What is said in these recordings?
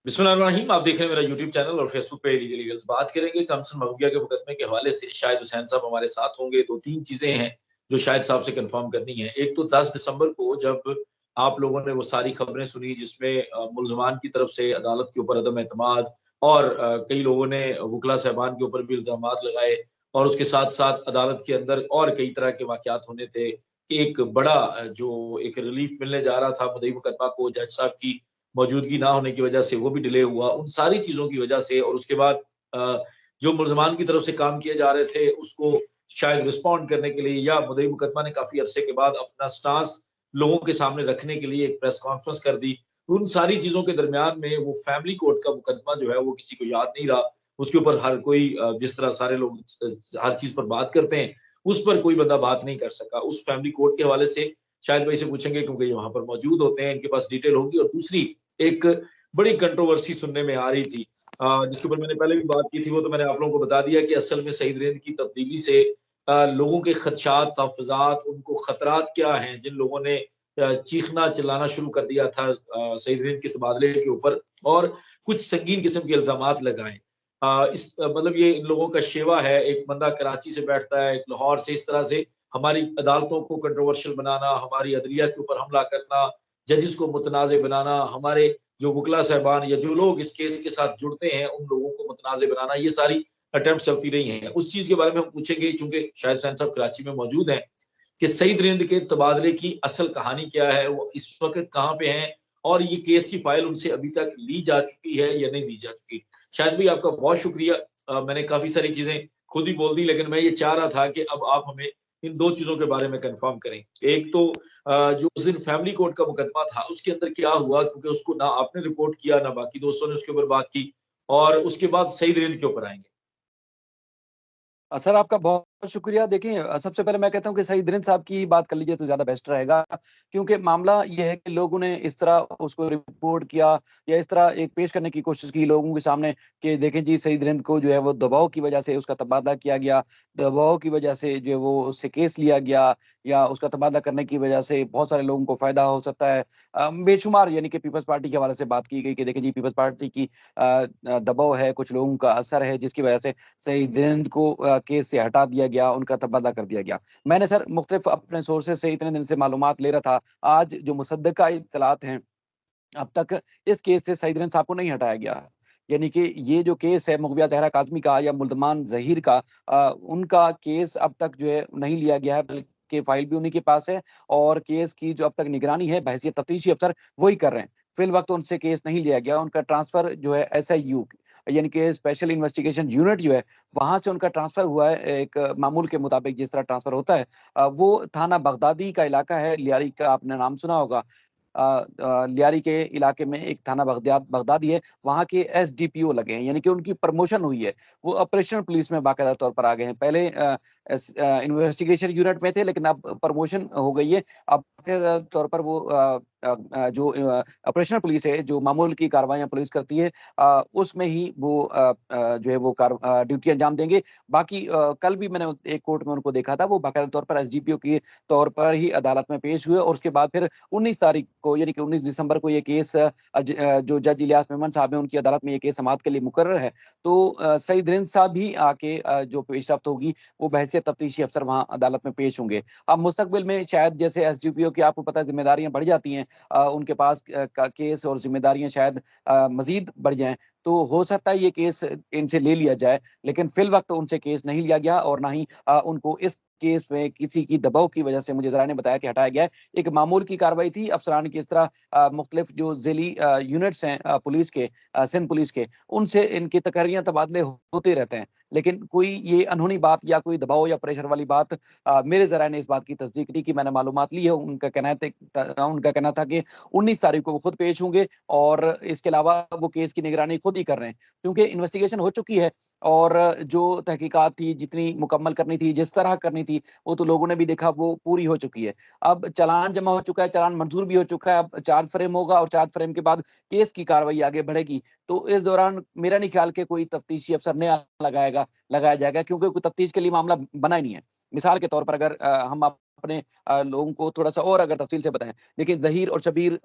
बिस्मिल्लाहिर्रहमानिर्रहीम। आप देख रहे हैं मेरा यूट्यूब चैनल और फेसबुक पे लीगल लीगल्स। बात करेंगे कंसर्न महबूबिया के मुकदमे के हवाले से। शाहिद हुसैन साहब हमारे साथ होंगे। 2-3 चीज़ें हैं जो शाहिद साहब से कन्फर्म करनी है। एक तो 10 दिसंबर को जब आप लोगों ने वो सारी खबरें सुनी जिसमें मुल्ज़मान की तरफ से अदालत के ऊपर अदम एतमाद और कई लोगों ने वकला साहबान के ऊपर भी इल्ज़ामात लगाए और उसके साथ-साथ अदालत के अंदर और कई तरह के वाक़यात होने थे कि एक बड़ा जो एक रिलीफ़ मिलने जा रहा था मुद्दई मुकदमा को, जज साहब की मौजूदगी ना होने की वजह से वो भी डिले हुआ। उन सारी चीज़ों की वजह से और उसके बाद जो मुल्ज़मान की तरफ से काम किए जा रहे थे, उसको शायद रिस्पॉन्ड करने के लिए या मुद्दई मुकदमा ने काफ़ी अरसे के बाद अपना स्टांस लोगों के सामने रखने के लिए एक प्रेस कॉन्फ्रेंस कर दी। उन सारी चीज़ों के दरमियान में वो फैमिली कोर्ट का मुकदमा जो है, वो किसी को याद नहीं रहा। उसके ऊपर हर कोई जिस तरह सारे लोग हर चीज़ पर बात करते हैं, उस पर कोई बंदा बात नहीं कर सका। उस फैमिली कोर्ट के हवाले से शायद भाई से पूछेंगे क्योंकि ये वहाँ पर मौजूद होते हैं, इनके पास डिटेल होगी। और दूसरी एक बड़ी कंट्रोवर्सी सुनने में आ रही थी जिसके ऊपर मैंने पहले भी बात की थी, वो तो मैंने आप लोगों को बता दिया कि असल में सईद रेंद की तब्दीली से लोगों के खदशात, तहफ़्फ़ुज़ात, उनको खतरात क्या हैं, जिन लोगों ने चीखना चिल्लाना शुरू कर दिया था सईद रेंद के तबादले के ऊपर और कुछ संगीन किस्म के इल्ज़ामात लगाए। मतलब ये इन लोगों का शेवा है, एक बंदा कराची से बैठता है, एक लाहौर से, इस तरह से हमारी अदालतों को कंट्रोवर्शियल बनाना, हमारी अदलिया के ऊपर हमला करना, जजेस को मुतनाज़ बनाना, हमारे जो वकला साहबान या जो लोग इस केस के साथ जुड़ते हैं, उन लोगों को मुतनाज़ बनाना, ये सारी अटेम्प्ट चलती रही हैं। उस चीज़ के बारे में हम पूछेंगे चूँकि शाहिद हुसैन साहब कराची में मौजूद हैं कि सईद रिंद के तबादले की असल कहानी क्या है, वो इस वक़्त कहाँ पे हैं और ये केस की फ़ाइल उनसे अभी तक ली जा चुकी है या नहीं ली जा चुकी। शाहिद भाई आपका बहुत शुक्रिया। मैंने काफ़ी सारी चीज़ें खुद ही बोल दी, लेकिन मैं ये चाह रहा था कि अब आप हमें इन 2 चीज़ों के बारे में कन्फर्म करें। एक तो जो उस दिन फैमिली कोर्ट का मुकदमा था, उसके अंदर क्या हुआ? क्योंकि उसको ना आपने रिपोर्ट किया, ना बाकी दोस्तों ने उसके ऊपर बात की और उसके बाद सईद रिंद के ऊपर आएँगे। सर आपका बहुत शुक्रिया। देखिए सबसे पहले मैं कहता हूँ कि सईद रिंद साहब की बात कर लीजिए तो ज़्यादा बेस्ट रहेगा, क्योंकि मामला ये है कि लोगों ने इस तरह उसको रिपोर्ट किया या इस तरह एक पेश करने की कोशिश की लोगों के सामने कि देखें जी सईद रिंद को जो है वो दबाव की वजह से उसका तबादला किया गया, दबाव की वजह से जो है वो उससे केस लिया गया या उसका तबादला करने की वजह से बहुत सारे लोगों को फ़ायदा हो सकता है। बेशुमार यानी कि पीपल्स पार्टी के हवाले से बात की गई कि देखिए जी पीपल्स पार्टी की दबाव है, कुछ लोगों का असर है जिसकी वजह से सईद हिंद को केस से हटा दिया गया, उनका तबादला कर दिया गया। मैंने सर मुख्तलिफ अपने सोर्सेज़ से इतने दिन से मालूमात ले रहा था। आज जो मुसद्दक़ा इत्तलात हैं, अब तक इस केस से सईद हिंद साहब को नहीं हटाया गया। यानी कि ये जो केस है मुग़विया ज़हरा काज़मी का या मुल्ज़मान ज़हीर का, उनका केस अब तक जो है नहीं लिया गया है, बल्कि फ़ाइल भी उन्हीं के पास है और केस की जो अब तक निगरानी है बहैसियत तफ्तीशी अफ़सर वही कर रहे हैं। फ़िलवक़्त उनसे केस नहीं लिया गया, उनका ट्रांसफ़र जो है एसआईयू यानी कि स्पेशल इन्वेस्टिगेशन यूनिट जो है, वहाँ से उनका ट्रांसफ़र हुआ है एक मामूल के मुताबिक जिस तरह ट्रांसफ़र होता है। वो थाना बगदादी का इलाका है, लियारी का आपने नाम सुना होगा। लियारी के इलाके में एक थाना बगदादी है, वहाँ के एसडीपीओ लगे हैं, यानी कि उनकी प्रमोशन हुई है। वो ऑपरेशनल पुलिस में बाकायदा तौर पर आ गए हैं। पहले इन्वेस्टिगेशन यूनिट में थे, लेकिन अब प्रमोशन हो गई है। अब बाकायदा तौर पर वो जो ऑपरेशनल पुलिस है, जो मामूल की कार्रवाइयाँ पुलिस करती है, उसमें ही वो जो है वो ड्यूटी अंजाम देंगे। बाकी कल भी मैंने एक कोर्ट में उनको देखा था, वो बाकायदा तौर पर एसडीपीओ के तौर पर ही अदालत में पेश हुए और उसके बाद फिर 19 तारीख को यानी कि 19 दिसंबर को ये केस जो जज इलियास मेमन साहब हैं उनकी अदालत में ये केस समाअत के लिए मुकर्रर है। तो सईद रिंद साहब भी आके जो पेशरफ्त होगी वो बहैसियत तफ्तीशी अफ़सर वहाँ अदालत में पेश होंगे। अब मुस्तकबिल में शायद जैसे एसडीपीओ की आपको पता है ज़िम्मेदारियाँ बढ़ जाती हैं, उनके पास केस और ज़िम्मेदारियाँ शायद मज़ीद बढ़ जाएँ, तो हो सकता है ये केस इनसे ले लिया जाए, लेकिन फ़िलवक़्त उनसे केस नहीं लिया गया और ना ही उनको इस केस में किसी की दबाव की वजह से मुझे ज़राए ने बताया कि हटाया गया है। एक मामूल की कार्रवाई थी, अफ़सरान की इस तरह मुख्तलिफ जो ज़िली यूनिट्स हैं पुलिस के, सिंध पुलिस के, उनसे इनकी तकर्रियाँ तबादले होते रहते हैं। लेकिन कोई ये अनहोनी बात या कोई दबाव या प्रेशर वाली बात मेरे ज़राए ने इस बात की तस्दीक नहीं की। मैंने मालूमात ली है, उनका कहना था कि 19 तारीख को वो खुद पेश होंगे और इसके अलावा वो केस की निगरानी खुद ही कर रहे हैं। क्योंकि इन्वेस्टिगेशन हो चुकी है और जो तहकीकात थी, जितनी मुकम्मल करनी थी, जिस तरह करनी थी, वो तो लोगों ने भी देखा वो पूरी हो चुकी है। अब चालान जमा हो चुका है, चालान मंज़ूर भी हो चुका है, अब चार्ज फ्रेम होगा और चार्ज फ्रेम के बाद केस की कार्रवाई आगे बढ़ेगी। तो इस दौरान मेरा नहीं ख्याल कि कोई तफ्तीशी अफ़सर ने लगाया जाएगा, क्योंकि कोई तफ्तीश के लिए मामला बना ही नहीं है। मिसाल के तौर पर अगर हम अपने लोगों को थोड़ा-सा और अगर तफ़सील से बताएँ, देखिए ज़हीर और शब्बीर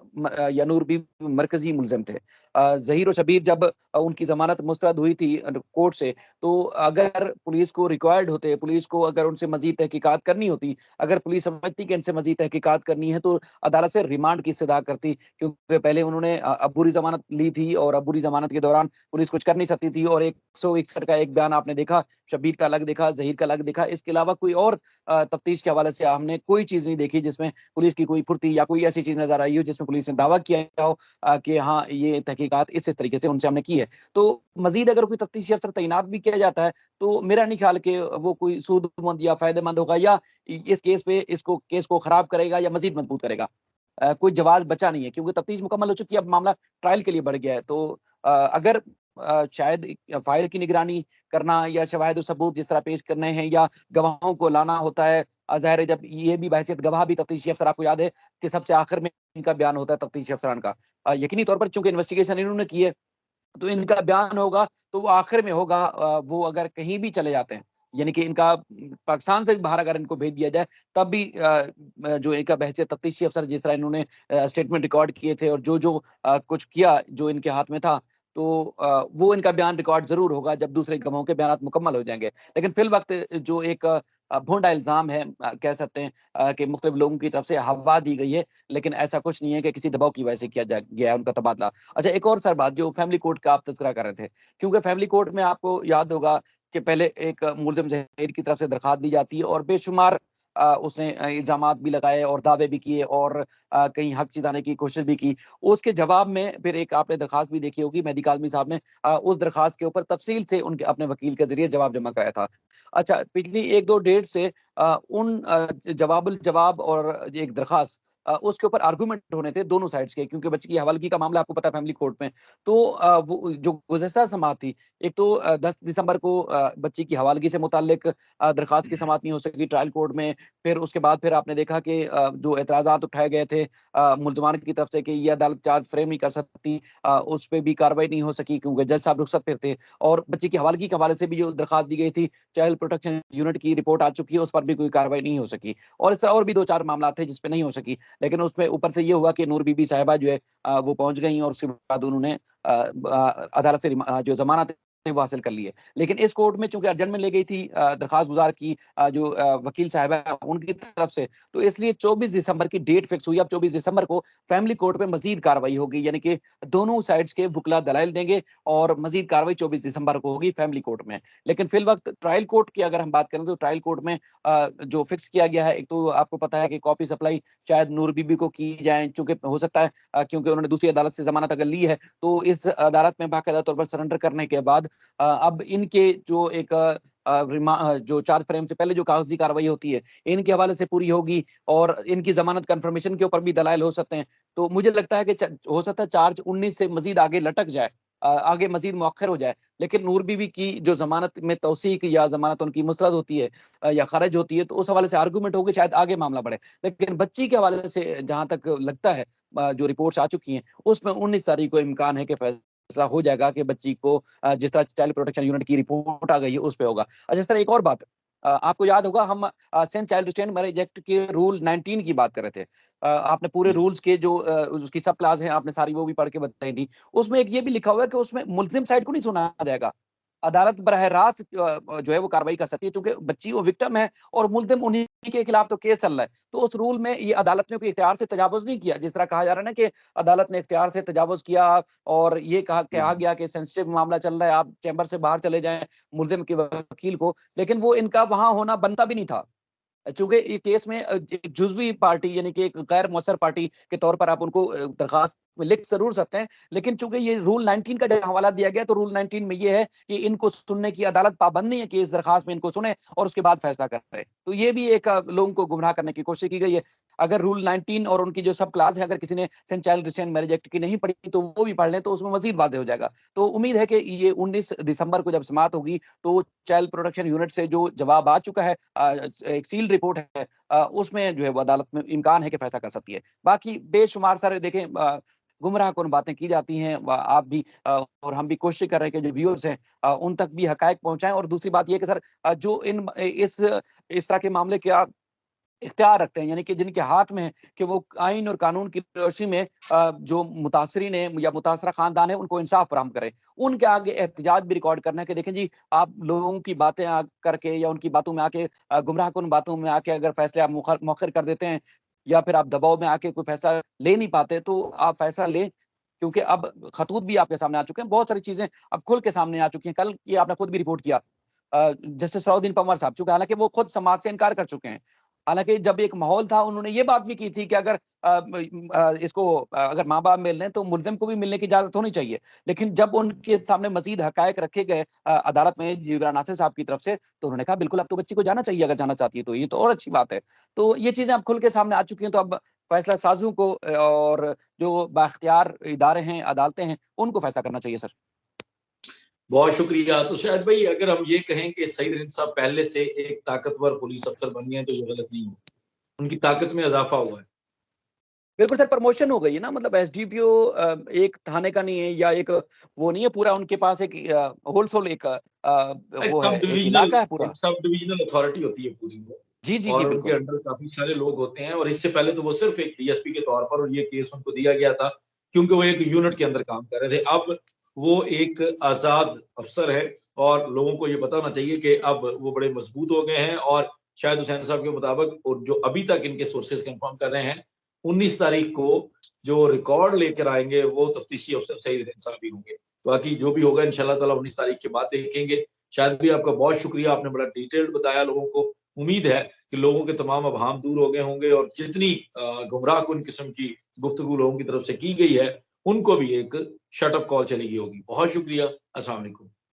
या नूर भी मरकज़ी मुल्ज़िम थे। ज़हीर और शब्बीर जब उनकी ज़मानत मुस्तरद हुई थी कोर्ट से, तो अगर पुलिस को रिक्वायर्ड होते, पुलिस को अगर उनसे मज़ीद तहकीकात करनी होती, अगर पुलिस समझती कि इनसे मज़ीद तहकीकात करनी है, तो अदालत से रिमांड की इस्तदा करती, क्योंकि पहले उन्होंने अबूरी ज़मानत ली थी और अबूरी ज़मानत के दौरान पुलिस कुछ कर नहीं सकती थी और 161 का एक बयान आपने देखा, शब्बीर का अलग देखा, ज़हीर का अलग देखा। इसके अलावा कोई और तफ्तीश के हवाले से हमने कोई चीज़ नहीं देखी जिसमें पुलिस की कोई फुर्ती या कोई ऐसी चीज़ नज़र आई हो जिसमें पुलिस ने दावा किया हो कि हाँ, ये तहकीकात इस तरीके से उनसे हमने की है। तो मज़ीद अगर कोई तफ्तीशी अफ़सर तैनात भी किया जाता है, तो मेरा नहीं ख़्याल कि वो कोई सूदमंद या फ़ायदेमंद होगा या इस केस को ख़राब करेगा या मज़ीद मज़बूत करेगा। कोई जवाज़ बचा नहीं है, क्योंकि तफ्तीश मुकम्मल हो चुकी है, अब मामला ट्रायल के लिए बढ़ गया है। तो अगर शायद फ़ाइल की निगरानी करना या शवाहिद-ओ-सबूत जिस तरह पेश करने हैं या गवाहों को लाना होता है, ज़ाहिर है जब ये भी बहैसियत गवाह भी तफ्तीशी अफ़सर, आपको याद है कि सबसे आखिर में इनका बयान होता है तफ्तीशी अफ़सरान का। यकीनी तौर पर चूँकि इन्वेस्टिगेशन इन्होंने की है, तो इनका बयान होगा, तो वो आखिर में होगा। वो अगर कहीं भी चले जाते हैं, यानी कि इनका पाकिस्तान से भी बाहर अगर इनको भेज दिया जाए, तब भी जो इनका बहैसियत तफ्तीशी अफ़सर जिस तरह इन्होंने स्टेटमेंट रिकॉर्ड किए थे और जो-जो कुछ किया, जो इनके हाथ में था, तो वो इनका बयान रिकॉर्ड ज़रूर होगा जब दूसरे गवाहों के बयानात मुकम्मल हो जाएँगे। लेकिन फ़िल वक़्त जो एक भोंडा इल्ज़ाम है, कह सकते हैं कि मुख्तलिफ लोगों की तरफ से हवा दी गई है, लेकिन ऐसा कुछ नहीं है कि किसी दबाव की वजह से किया जा गया है उनका तबादला। अच्छा, एक और सर बात जो फैमिली कोर्ट का आप तज़किरा कर रहे थे, क्योंकि फैमिली कोर्ट में आपको याद होगा कि पहले एक मुल्ज़िम ज़हीर की तरफ से दरख़्वास्त दी जाती है और बेशुमार उसने इल्ज़ामात भी लगाए और दावे भी किए और कहीं हक़ जताने की कोशिश भी की। उसके जवाब में फिर एक आपने दरख़्वास्त भी देखी होगी, मेहदी काज़मी साहब ने उस दरख़्वास्त के ऊपर तफ़सील से उनके अपने वकील के ज़रिए जवाब जमा कराया था। अच्छा, पिछली 1-2 डेट से उन जवाबुल जवाब और एक दरख़्वास्त उसके ऊपर आर्गुमेंट होने थे दोनों साइड्स के, क्योंकि बच्चे की हवालगी का मामला आपको पता है फैमिली कोर्ट में। तो वो जो गुज़श्ता समाअत थी, एक तो 10 दिसंबर को बच्ची की हवालगी से मुताल्लिक दरख़्वास्त की समाअत नहीं हो सकी ट्रायल कोर्ट में। फिर उसके बाद फिर आपने देखा कि जो एतराज़ात उठाए गए थे मुल्ज़मान की तरफ से कि ये अदालत चार्ज फ्रेम नहीं कर सकती, उस पे भी कार्रवाई नहीं हो सकी क्योंकि जज साहब रुखसत पर थे और बच्ची की हवालगी के हवाले से भी जो दरख़्वास्त दी गई थी, चाइल्ड प्रोटेक्शन यूनिट की रिपोर्ट आ चुकी है, उस पर भी कोई कार्रवाई नहीं हो सकी। और इस तरह और भी 2-4 मामला थे जिस पे नहीं हो सकी। लेकिन उसमें ऊपर से ये हुआ कि नूर बीबी साहिबा जो है वो पहुँच गईं और उसके बाद उन्होंने अदालत से जो ज़मानत है वो हासिल कर ली है। लेकिन इस कोर्ट में चूँकि अर्जेंट में ले गई थी दरख़्वास्त गुज़ार की जो वकील साहिबा है उनकी तरफ से, तो इसलिए 24 दिसंबर की डेट फिक्स हुई। अब 24 दिसंबर को फैमिली कोर्ट में मज़ीद कार्रवाई होगी, यानी कि दोनों साइड्स के वुकला दलाइल देंगे और मज़ीद कार्रवाई 24 दिसंबर को होगी फैमिली कोर्ट में। लेकिन फ़िल वक़्त ट्रायल कोर्ट की अगर हम बात करें तो ट्रायल कोर्ट में जो फिक्स किया गया है, एक तो आपको पता है कि कॉपी सप्लाई शायद नूर बीबी को की जाए, चूँकि हो सकता है क्योंकि उन्होंने दूसरी अदालत से ज़मानत अगर ली है, तो इस अदालत में बाकायदा तौर पर सरेंडर करने के बाद अब इनके जो एक जो चार्ज फ्रेम से पहले जो कागज़ी कार्रवाई होती है, इनके हवाले से पूरी होगी और इनकी ज़मानत कन्फर्मेशन के ऊपर भी दलाइल हो सकते हैं। तो मुझे लगता है कि हो सकता है चार्ज 19 से मज़ीद आगे लटक जाए, आगे मज़ीद मौख़र हो जाए। लेकिन नूर बीबी की जो ज़मानत में तौसीक़ या ज़मानत उनकी मुस्तरद होती है या ख़ारिज होती है, तो उस हवाले से आर्गुमेंट होके शायद आगे मामला बढ़े। लेकिन बच्ची के हवाले से जहाँ तक लगता है जो रिपोर्ट्स आ चुकी हैं, उसमें 19 तारीख को इम्कान है कि फैसला हो जाएगा कि बच्ची को जिस तरह चाइल्ड प्रोटेक्शन यूनिट की रिपोर्ट आ गई है, उस पे होगा। अच्छा, इस तरह एक और बात आपको याद होगा हम सेंट चाइल्ड रिस्ट्रेंट मैरेज एक्ट के रूल 19 की बात कर रहे थे। आपने पूरे जी। रूल्स के जो उसकी सब क्लास हैं, आपने सारी वो भी पढ़ के बताई थी। उसमें एक ये भी लिखा हुआ है कि उसमें मुल्ज़िम साइड को नहीं सुना जाएगा। अदालत बरह रास्त जो है वो कार्रवाई कर सकती है, चूँकि बच्ची वो विक्टिम है और मुल्ज़िम उन्हीं के खिलाफ तो केस चल रहा है। तो उस रूल में ये अदालत ने कोई इख्तियार से तजावुज़ नहीं किया, जिस तरह कहा जा रहा है ना कि अदालत ने इख्तियार से तजावुज़ किया और ये हुँ, कहा हुँ। गया कि सेंसिटिव मामला चल रहा है, आप चैम्बर से बाहर चले जाएँ, मुल्ज़िम के वकील को, लेकिन वो इनका वहाँ होना बनता भी नहीं था। चूँकि ये केस में एक जुज़वी पार्टी यानी कि एक गैर मौसर पार्टी के तौर पर आप उनको दरख़्वास्त में लिख ज़रूर सकते हैं, लेकिन चूँकि ये रूल 19 का जब हवाला दिया गया, तो रूल 19 में ये है कि इनको सुनने की अदालत पाबंद नहीं है कि इस दरख़्वास्त में इनको सुने और उसके बाद फैसला करे। तो ये भी एक लोगों को गुमराह करने की कोशिश की गई है। अगर रूल 19 और उनकी जो सब क्लॉज़ है, अगर किसी ने सेंट चाइल्ड रिस्ट्रेंट मैरेज एक्ट की नहीं पढ़ी, तो वो भी पढ़ लें, तो उसमें मज़ीद वाज़ेह हो जाएगा। तो उम्मीद है कि ये 19 दिसंबर को जब समाअत होगी, तो चाइल्ड प्रोटेक्शन यूनिट से जो जवाब आ चुका है, एक सील्ड रिपोर्ट है, उसमें जो है वो अदालत में इम्कान है कि फैसला कर सकती है। बाकी बेशुमार सारे देखें गुमराह कुन बातें की जाती हैं, आप भी और हम भी कोशिश कर रहे हैं कि जो व्यूअर्स हैं उन तक भी हकायक पहुंचाएं। और दूसरी बात ये है कि सर जो इस तरह के मामले क्या इख्तियार रखते हैं, यानी कि जिनके हाथ में है कि वो आइन और कानून की रोशनी में जो मुतासरीन है या मुतासरा खानदान है उनको इंसाफ फराहम करें। उनके आगे एहतजाज भी रिकॉर्ड करना है कि देखें जी, आप लोगों की बातें करके या उनकी बातों में आके गुमराहकुन बातों में आके अगर फैसले आप मौखर कर देते हैं या फिर आप दबाव में आके कोई फैसला ले नहीं पाते, तो आप फैसला लें। क्योंकि अब खतूत भी आपके सामने आ चुके हैं, बहुत सारी चीज़ें अब खुल के सामने आ चुकी हैं। कल ये आपने खुद भी रिपोर्ट किया जस्टिस सलाउद्दीन पंवर साहब, चूँकि हालाँकि वो खुद समाज से इनकार कर चुके हैं। हालाँकि जब एक माहौल था, उन्होंने ये बात भी की थी कि अगर अगर माँ-बाप मिल रहे हैं तो मुल्ज़िम को भी मिलने की इजाज़त होनी चाहिए। लेकिन जब उनके सामने मज़ीद हक़ाइक़ रखे गए अदालत में जिब्रान नासिर साहब की तरफ से, तो उन्होंने कहा बिल्कुल अब तो बच्ची को जाना चाहिए, अगर जाना चाहती है तो, ये तो और अच्छी बात है। तो ये चीज़ें अब खुल के सामने आ चुकी हैं, तो अब फैसला साज़ों को और जो बाइख्तियार इदारे हैं, अदालतें हैं, उनको फैसला करना चाहिए सर। बहुत शुक्रिया। तो शायद भाई अगर हम ये कहें कि सईद रिंद साहब पहले से एक ताकतवर पुलिस अफ़सर बन गए हैं तो ये गलत नहीं है। उनकी ताकत में इज़ाफ़ा हुआ है। बिल्कुल सर, प्रमोशन हो गई है ना, मतलब एसडीपीओ एक थाने का नहीं है या एक वो नहीं है, पूरा उनके पास एक होल-सोल एक वो है, एक इलाका है पूरा। एक सब डिविजनल अथॉरिटी होती है पूरी वो, जी, जी, जी, और उनके बिल्कुल। अंडर काफ़ी सारे लोग होते हैं और इससे पहले तो वो सिर्फ़ एक डीएसपी के तौर पर और ये केस उनको दिया गया था, क्योंकि वो एक यूनिट के अंदर काम कर रहे थे। अब वो एक आज़ाद अफ़सर है और लोगों को ये पता होना चाहिए कि अब वो बड़े मज़बूत हो गए हैं और शाहिद हुसैन साहब के मुताबिक और जो अभी तक इनके सोर्सेज़ कन्फर्म कर रहे हैं, 19 तारीख को जो रिकॉर्ड लेकर आएँगे वो तफ्तीशी अफ़सर सईद रिंद साहब ही होंगे। बाकी जो भी होगा इंशाअल्लाह ताला 19 तारीख के बाद देखेंगे। शायद भी आपका बहुत शुक्रिया, आपने बड़ा डिटेल्ड बताया लोगों को। उम्मीद है कि लोगों के तमाम अबहाम दूर हो गए होंगे और जितनी गुमराहकुन किस्म की गुफ्तगू लोगों की तरफ से की गई है, उनको भी एक शट अप कॉल चली गई होगी। बहुत शुक्रिया। अस्सलाम वालेकुम।